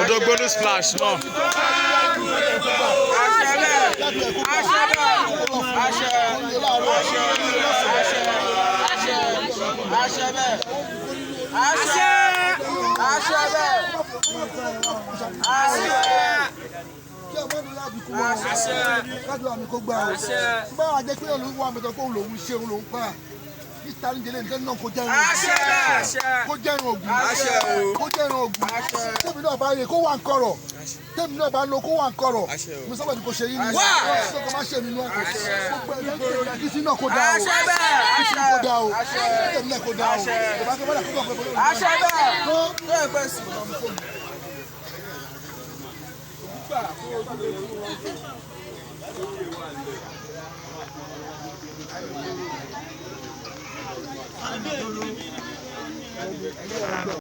Odogbonu splash náà. Ìtàlíjẹlẹ nǹkan náà kó jẹun ògùn kó jẹun ògùn tèmi náà bá yẹ kó wà ń kọ̀rọ̀ tèmi náà bá lọ kó wà ń kọ̀rọ̀ mo sábà ní kò ṣe yín ni sọkọ má ṣe nínú ọkọ kí sí náà kó dá o kí sí kó dá o tèmi náà kó dá o ìbá kí wọ́n dà kó bọ̀ pé bọ́lá